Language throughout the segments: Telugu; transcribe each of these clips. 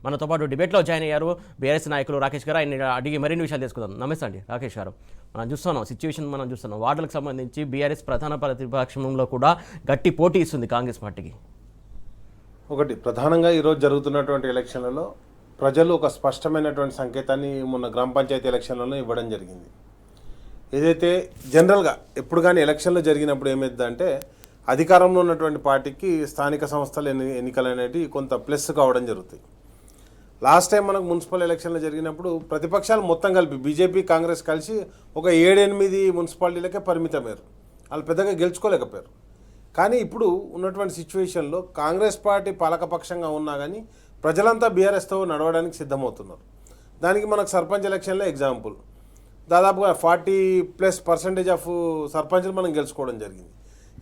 మనతో పాటు డిబేట్లో జాయిన్ అయ్యారు బీఆర్ఎస్ నాయకులు రాకేష్ గారు. ఆయన అడిగి మరిన్ని విషయాలు తెలుసుకుందాం. నమస్తే అండి రాకేష్ గారు. మనం చూస్తున్నాం వార్డులకు సంబంధించి బీఆర్ఎస్ ప్రధాన ప్రతిపక్షంలో కూడా గట్టి పోటీ ఇస్తుంది కాంగ్రెస్ పార్టీకి. ఒకటి ప్రధానంగా ఈరోజు జరుగుతున్నటువంటి ఎలక్షన్లలో ప్రజలు ఒక స్పష్టమైనటువంటి సంకేతాన్ని మొన్న గ్రామ పంచాయతీ ఎలక్షన్లలో ఇవ్వడం జరిగింది. ఏదైతే జనరల్గా ఎప్పుడు కానీ ఎలక్షన్లు జరిగినప్పుడు ఏమైందంటే అధికారంలో ఉన్నటువంటి పార్టీకి స్థానిక సంస్థల ఎన్నికలు అనేవి కొంత ప్లస్ కావడం జరుగుతాయి. లాస్ట్ టైం మనకు మున్సిపల్ ఎలక్షన్లు జరిగినప్పుడు ప్రతిపక్షాలు మొత్తం కలిపి బీజేపీ కాంగ్రెస్ కలిసి ఒక 7-8 మున్సిపాలిటీలకే పరిమితమయ్యారు. వాళ్ళు పెద్దగా గెలుచుకోలేకపోయారు. కానీ ఇప్పుడు ఉన్నటువంటి సిచ్యువేషన్లో కాంగ్రెస్ పార్టీ పాలకపక్షంగా ఉన్నా కానీ ప్రజలంతా బీఆర్ఎస్తో నడవడానికి సిద్ధమవుతున్నారు. దానికి మనకు సర్పంచ్ ఎలక్షన్లో ఎగ్జాంపుల్ దాదాపుగా 40+% ఆఫ్ సర్పంచ్లు మనం గెలుచుకోవడం జరిగింది.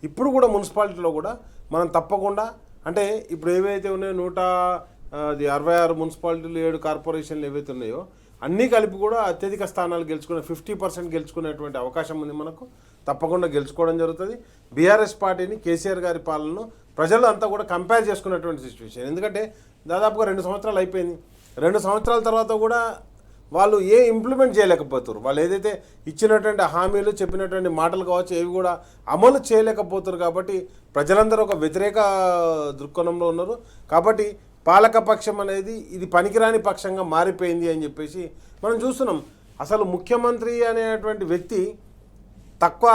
ఇప్పుడు కూడా మున్సిపాలిటీలో కూడా మనం తప్పకుండా అంటే ఇప్పుడు ఏవైతే ఉన్నాయో 166 మున్సిపాలిటీలు 7 కార్పొరేషన్లు ఏవైతే ఉన్నాయో అన్నీ కలిపి కూడా అత్యధిక స్థానాలు గెలుచుకునే 50% గెలుచుకునేటువంటి అవకాశం ఉంది. మనకు తప్పకుండా గెలుచుకోవడం జరుగుతుంది. బీఆర్ఎస్ పార్టీని కేసీఆర్ గారి పాలనను ప్రజలు అంతా కూడా కంపేర్ చేసుకున్నటువంటి సిచ్యువేషన్. ఎందుకంటే దాదాపుగా 2 సంవత్సరాలు అయిపోయింది. 2 సంవత్సరాల తర్వాత కూడా వాళ్ళు ఇంప్లిమెంట్ చేయలేకపోతారు. వాళ్ళు ఏదైతే ఇచ్చినటువంటి హామీలు చెప్పినటువంటి మాటలు కావచ్చు ఏవి కూడా అమలు చేయలేకపోతారు. కాబట్టి ప్రజలందరూ ఒక వ్యతిరేక దృక్కోణంలో ఉన్నారు. కాబట్టి పాలకపక్షం అనేది ఇది పనికిరాని పక్షంగా మారిపోయింది అని చెప్పేసి మనం చూస్తున్నాం. అసలు ముఖ్యమంత్రి అనేటువంటి వ్యక్తి తక్కువ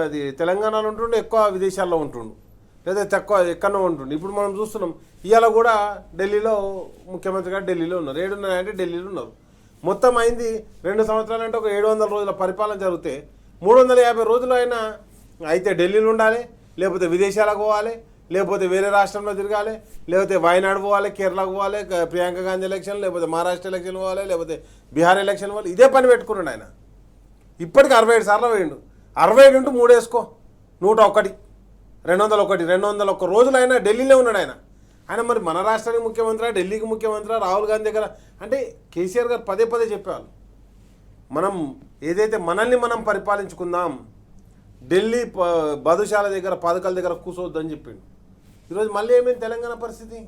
అది తెలంగాణలో ఉంటుండే, ఎక్కువ విదేశాల్లో ఉంటుండు, లేదా తక్కువ ఎక్కడో ఉంటుండు. ఇప్పుడు మనం చూస్తున్నాం ఇవాళ కూడా ఢిల్లీలో ముఖ్యమంత్రి గారు ఢిల్లీలో ఉన్నారు. 7 అంటే ఢిల్లీలో ఉన్నారు. మొత్తం అయింది 2 సంవత్సరాలు అంటే ఒక 700 రోజుల పరిపాలన జరిగితే 350 రోజులు అయినా అయితే ఢిల్లీలో ఉండాలి, లేకపోతే విదేశాలకు పోవాలి, లేకపోతే వేరే రాష్ట్రంలో తిరగాలి, లేకపోతే వయనాడు పోవాలి, కేరళకు పోవాలి, ప్రియాంక గాంధీ ఎలక్షన్, లేకపోతే మహారాష్ట్ర ఎలక్షన్ పోవాలి, లేకపోతే బీహార్ ఎలక్షన్ పోవాలి. ఇదే పని పెట్టుకున్నాడు ఆయన. ఇప్పటికి 67 సార్లు పోయిండు. 67 × 3 వేసుకో 101, 201 రోజులు అయినా ఢిల్లీలో ఉన్నాడు ఆయన. ఆయన మరి మన రాష్ట్రానికి ముఖ్యమంత్రి, ఢిల్లీకి ముఖ్యమంత్రి, రాహుల్ గాంధీ దగ్గర అంటే కేసీఆర్ గారు పదే చెప్పేవాళ్ళు మనం ఏదైతే మనల్ని మనం పరిపాలించుకుందాం, ఢిల్లీ బదుశాల దగ్గర పథకాల దగ్గర కూర్చోవద్దని చెప్పిండు. ఈరోజు మళ్ళీ ఏమైంది తెలంగాణ పరిస్థితి?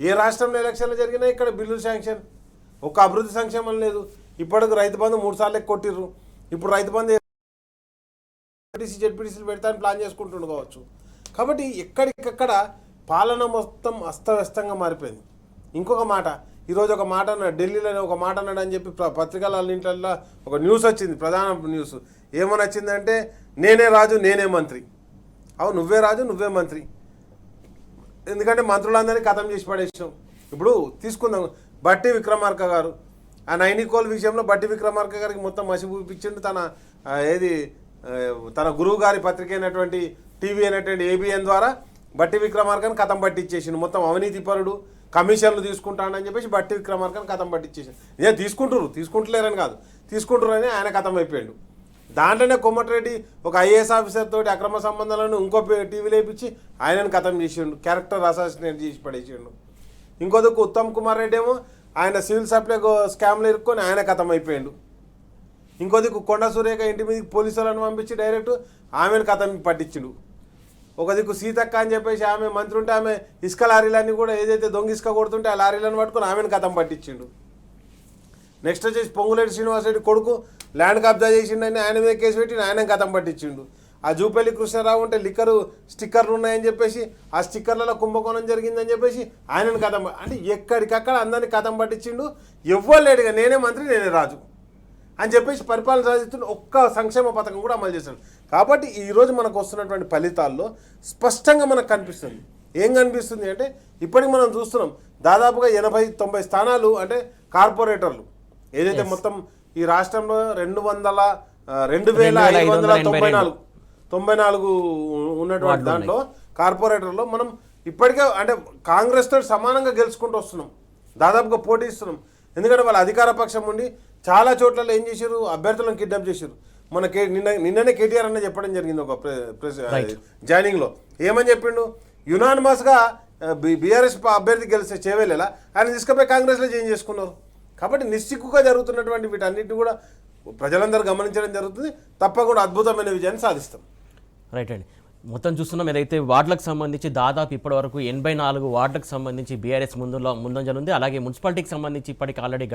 ఏ రాష్ట్రంలో ఎలక్షన్లు జరిగినా ఇక్కడ బిల్లులు శాంక్షన్, ఒక్క అభివృద్ధి సంక్షేమం లేదు. ఇప్పటికి రైతు బంధు 3 సార్లు కొట్టిర్రు. ఇప్పుడు రైతు బంధు జెడ్పీటీసీలు పెడతాను ప్లాన్ చేసుకుంటుండు కావచ్చు. కాబట్టి ఎక్కడికక్కడ పాలన మొత్తం అస్తవ్యస్తంగా మారిపోయింది. ఇంకొక మాట ఈరోజు ఒక మాట అన్నాడు, ఢిల్లీలోనే ఒక మాట అన్నాడు అని చెప్పి పత్రికలన్నింటిలో ఒక న్యూస్ వచ్చింది. ప్రధాన న్యూస్ ఏమని వచ్చిందంటే నేనే రాజు నేనే మంత్రి. అవును, నువ్వే రాజు నువ్వే మంత్రి. ఎందుకంటే మంత్రులందరినీ ఖతం చేసి పడేసాం. ఇప్పుడు తీసుకుందాం బట్టి విక్రమార్క గారు, ఆ నైనికోల్ విషయంలో బట్టి విక్రమార్క గారికి మొత్తం మసి పూపించిండు. తన గురువు గారి పత్రిక అయినటువంటి టీవీ అయినటువంటి ఏబిఎన్ ద్వారా బట్టి విక్రమార్కని కథం పట్టించేసిండు. మొత్తం అవినీతి పరుడు, కమిషన్లు తీసుకుంటాడని చెప్పేసి బట్టి విక్రమార్కని కథం పట్టించేసిండు. ఇదే తీసుకుంటలేరని కాదు, తీసుకుంటారని ఆయన కథం అయిపోయాడు. దాంట్లోనే కోమటిరెడ్డి ఒక ఐఏఎస్ ఆఫీసర్ తోటి అక్రమ సంబంధాలను ఇంకో టీవీలో వేయించి ఆయనను కథం చేసిండు, క్యారెక్టర్ అసాసినేట్ చేసి పడేసిండు. ఇంకొదకు ఉత్తమ్ కుమార్ రెడ్డి ఏమో ఆయన సివిల్ సప్లై స్కామ్లో ఇరుక్కొని ఆయన కథం అయిపోయాడు. ఇంకొదికు కొండ సురేఖ ఇంటి మీదకి పోలీసులను పంపించి డైరెక్ట్ ఆమెను కథం పట్టించిండు. ఒక దిక్కు సీతక్క అని చెప్పేసి ఆమె మంత్రి ఉంటే ఆమె ఇసుక లారీలన్నీ కూడా ఏదైతే దొంగ ఇసుక కొడుతుంటే ఆ లారీలను పట్టుకొని ఆమెను కథం పట్టించిండు. నెక్స్ట్ వచ్చేసి పొంగులేటి శ్రీనివాసరెడ్డి కొడుకు ల్యాండ్ కబ్జా చేసిండని ఆయన మీద కేసు పెట్టి ఆయన కథం పట్టించిండు. ఆ జూపల్లి కృష్ణారావు ఉంటే స్టిక్కర్లు ఉన్నాయని చెప్పేసి ఆ స్టిక్కర్లలో కుంభకోణం జరిగిందని చెప్పేసి ఆయనను కథం అంటే ఎక్కడికక్కడ అందరినీ కథం పట్టించిండు. ఎవ్వలేడుగా నేనే మంత్రి నేనే రాజు అని చెప్పేసి పరిపాలన సాధిస్తున్న ఒక్క సంక్షేమ పథకం కూడా అమలు చేశాడు. కాబట్టి ఈరోజు మనకు వస్తున్నటువంటి ఫలితాల్లో స్పష్టంగా మనకు కనిపిస్తుంది. ఏం కనిపిస్తుంది అంటే ఇప్పటికి మనం చూస్తున్నాం దాదాపుగా 80-90 స్థానాలు అంటే కార్పొరేటర్లు ఏదైతే మొత్తం ఈ రాష్ట్రంలో 2,594 ఉన్నటువంటి దాంట్లో కార్పొరేటర్లో మనం ఇప్పటికే అంటే కాంగ్రెస్ తోటి సమానంగా గెలుచుకుంటూ వస్తున్నాం, దాదాపుగా పోటీ ఇస్తున్నాం. ఎందుకంటే వాళ్ళ అధికార పక్షం ఉండి చాలా చోట్ల ఏం చేశారు, అభ్యర్థులను కిడ్నాప్ చేశారు. నిన్ననే కేటీఆర్ అన్న చెప్పడం జరిగింది ఒక జాయినింగ్లో. ఏమని చెప్పిండు, యునానిమస్గా బీఆర్ఎస్ అభ్యర్థి గెలిస్తే చేవేలేలా ఆయన తీసుకుపోయి కాంగ్రెస్లో చేంజ్ చేసుకున్నారు. కాబట్టి నిస్సిగ్గుగా జరుగుతున్నటువంటి వీటన్నిటిని కూడా ప్రజలందరూ గమనించడం జరుగుతుంది. తప్పకుండా అద్భుతమైన విజయాన్ని సాధిస్తాం. రైట్ అండి. మొత్తం చూస్తున్నాం ఏదైతే వార్డులకు సంబంధించి దాదాపు ఇప్పటివరకు 84 వార్డులకు సంబంధించి బీఆర్ఎస్ ముందంజలుంది. అలాగే మున్సిపాలిటీకి సంబంధించి ఇప్పటికి ఆల్రెడీ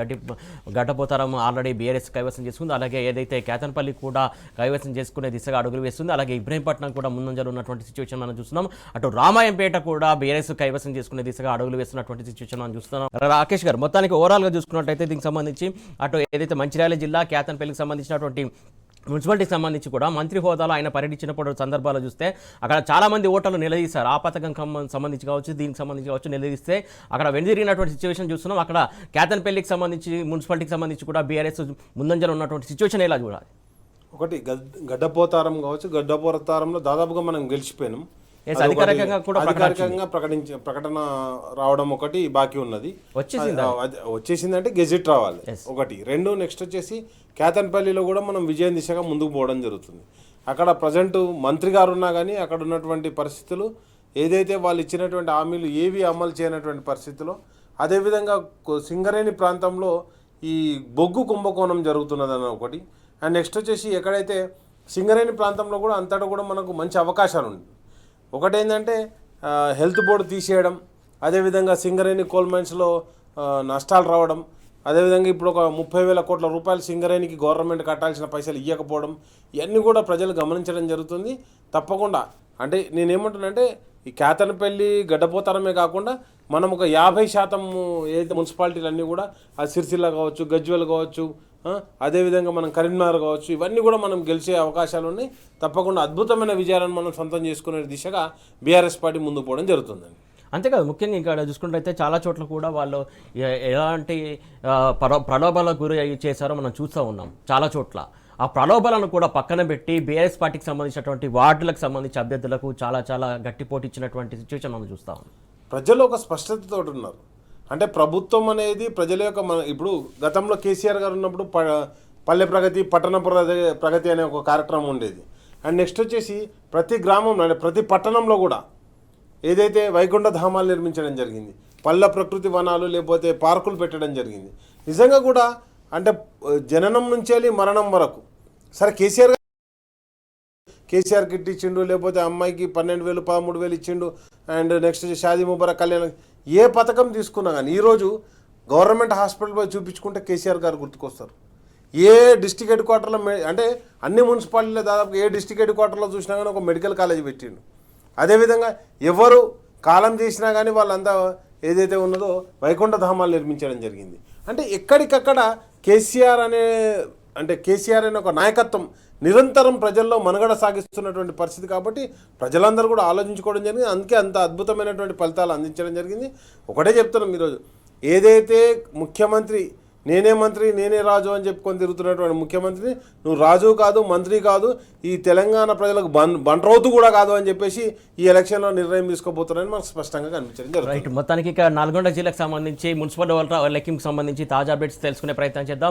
గడ్డపోతారం ఆల్రెడీ బీఆర్ఎస్ కైవసం చేసుకుంది. అలాగే ఏదైతే కేతన్పల్లి కూడా కైవసం చేసుకునే దిశగా అడుగులు వేస్తుంది. అలాగే ఇబ్రహీంపట్నం కూడా ముందంజలు ఉన్నటువంటి సిచ్యువేషన్ మనం చూస్తున్నాం. అటు రామాయంపేట కూడా బీఆర్ఎస్ కైవసం చేసుకునే దిశగా అడుగులు వేస్తున్నటువంటి సిచ్యువేషన్ మనం చూస్తున్నాం. రాకేష్ గారు, మొత్తానికి ఓవరాల్గా చూసుకున్నట్టయితే దీనికి సంబంధించి అటు ఏదైతే మంచిర్యాల జిల్లా కేతన్పల్లికి సంబంధించినటువంటి మున్సిపాలిటీకి సంబంధించి కూడా మంత్రి హోదాలో ఆయన పర్యటించినప్పుడు సందర్భాలు చూస్తే అక్కడ చాలా మంది ఓటర్లు నిలదీశారు. ఆ పథకం సంబంధించి కావచ్చు, దీనికి సంబంధించి కావచ్చు, నిలదీస్తే అక్కడ వెనుదిరిగినటువంటి సిచ్యువేషన్ చూస్తున్నాం. అక్కడ కేతన్పల్లికి సంబంధించి మున్సిపాలిటీకి సంబంధించి కూడా బీఆర్ఎస్ ముందంజలో ఉన్నటువంటి సిచ్యువేషన్ ఎలా చూడాలి? ఒకటి గడ్డపోతారం కావచ్చు, గడ్డపోతారంలో దాదాపుగా మనం గెలిచిపోయినాం. అధికారికంగా ప్రకటన రావడం ఒకటి బాకీ ఉన్నది. వచ్చేసింది అంటే గెజెట్ రావాలి ఒకటి. రెండు, నెక్స్ట్ వచ్చేసి కేతన్పల్లిలో కూడా మనం విజయం దిశగా ముందుకు పోవడం జరుగుతుంది. అక్కడ ప్రజెంట్ మంత్రి గారు ఉన్నా కానీ అక్కడ ఉన్నటువంటి పరిస్థితులు ఏదైతే వాళ్ళు ఇచ్చినటువంటి హామీలు ఏవి అమలు చేయనటువంటి పరిస్థితుల్లో, అదేవిధంగా సింగరేణి ప్రాంతంలో ఈ బొగ్గు కుంభకోణం జరుగుతున్నదని ఒకటి. అండ్ నెక్స్ట్ వచ్చేసి ఎక్కడైతే సింగరేణి ప్రాంతంలో కూడా అంతటా కూడా మనకు మంచి అవకాశాలు ఉంది. ఒకటి ఏంటంటే హెల్త్ బోర్డు తీసేయడం, అదేవిధంగా సింగరేణి కోల్ మైన్స్లో నష్టాలు రావడం, అదేవిధంగా ఇప్పుడు ఒక 30,000 కోట్ల రూపాయలు సింగరేణికి గవర్నమెంట్ కట్టాల్సిన పైసలు ఇవ్వకపోవడం, ఇవన్నీ కూడా ప్రజలు గమనించడం జరుగుతుంది. తప్పకుండా అంటే నేనేమంటున్నానంటే ఈ కేతన్పల్లి గడ్డపోతారమే కాకుండా మనం ఒక 50% ఏదైతే మున్సిపాలిటీలు అన్నీ కూడా అది సిరిసిల్ల కావచ్చు, గజ్వేల్ కావచ్చు, అదేవిధంగా మనం కరీంనగర్ కావచ్చు, ఇవన్నీ కూడా మనం గెలిచే అవకాశాలు ఉన్నాయి. తప్పకుండా అద్భుతమైన విజయాలను మనం సొంతం చేసుకునే దిశగా బీఆర్ఎస్ పార్టీ ముందుకు పోవడం జరుగుతుందండి. అంతేకాదు, ముఖ్యంగా ఇక్కడ చూసుకున్నట్లయితే చాలా చోట్ల కూడా వాళ్ళు ఎలాంటి ప్రలోభాలకు గురి చేశారో మనం చూస్తూ ఉన్నాం. చాలా చోట్ల ఆ ప్రలోభాలను కూడా పక్కన పెట్టి బీఆర్ఎస్ పార్టీకి సంబంధించినటువంటి వార్డులకు సంబంధించి అభ్యర్థులకు చాలా గట్టి పోటీ ఇచ్చినటువంటి సిచ్యువేషన్ మనం చూస్తూ ఉన్నాం. ప్రజలు ఒక స్పష్టతతో ఉన్నారు. అంటే ప్రభుత్వం అనేది ప్రజల యొక్క ఇప్పుడు గతంలో కేసీఆర్ గారు ఉన్నప్పుడు పల్లె ప్రగతి, పట్టణ ప్రగతి అనే ఒక కార్యక్రమం ఉండేది. అండ్ నెక్స్ట్ వచ్చేసి ప్రతి గ్రామంలో అంటే ప్రతి పట్టణంలో కూడా ఏదైతే వైకుంఠ ధామాలు నిర్మించడం జరిగింది, పల్లె ప్రకృతి వనాలు లేకపోతే పార్కులు పెట్టడం జరిగింది. నిజంగా కూడా అంటే జననం నుంచి వెళ్ళి మరణం వరకు సరే కేసీఆర్ కిట్ ఇచ్చిండు, లేకపోతే అమ్మాయికి 12,000 13,000 ఇచ్చిండు, అండ్ నెక్స్ట్ షాదీ ముబారక్ కళ్యాణం, ఏ పథకం తీసుకున్నా కానీ ఈరోజు గవర్నమెంట్ హాస్పిటల్ పోయి చూపించుకుంటే కేసీఆర్ గారు గుర్తుకొస్తారు. ఏ డిస్టిక్ హెడ్ క్వార్టర్లో అంటే అన్ని మున్సిపాలిటీలో దాదాపు ఏ డిస్టిక్ హెడ్ క్వార్టర్లో చూసినా కానీ ఒక మెడికల్ కాలేజ్ పెట్టిండు. అదేవిధంగా ఎవరు కాలం చేసినా కానీ వాళ్ళంతా ఏదైతే ఉన్నదో వైకుంఠ ధామాలు నిర్మించడం జరిగింది. అంటే ఎక్కడికక్కడ కేసీఆర్ అనే ఒక నాయకత్వం నిరంతరం ప్రజల్లో మనుగడ సాగిస్తున్నటువంటి పరిస్థితి కాబట్టి ప్రజలందరూ కూడా ఆలోచించుకోవడం జరిగింది. అందుకే అంత అద్భుతమైనటువంటి ఫలితాలు అందించడం జరిగింది. ఒకటే చెప్తున్నాం, ఈరోజు ఏదైతే ముఖ్యమంత్రి నేనే మంత్రి నేనే రాజు అని చెప్పుకొని తిరుగుతున్నటువంటి ముఖ్యమంత్రిని నువ్వు రాజు కాదు, మంత్రి కాదు, ఈ తెలంగాణ ప్రజలకు బంట్రౌతు కూడా కాదు అని చెప్పేసి ఈ ఎలక్షన్లో నిర్ణయం తీసుకోబోతున్నారని మనకు స్పష్టంగా కనిపించడం జరుగుతుంది. మొత్తానికి ఇక నల్గొండ జిల్లాకు సంబంధించి మున్సిపల్ లెక్కింపుకి సంబంధించి తాజా అప్డేట్స్ తెలుసుకునే ప్రయత్నం చేద్దాం.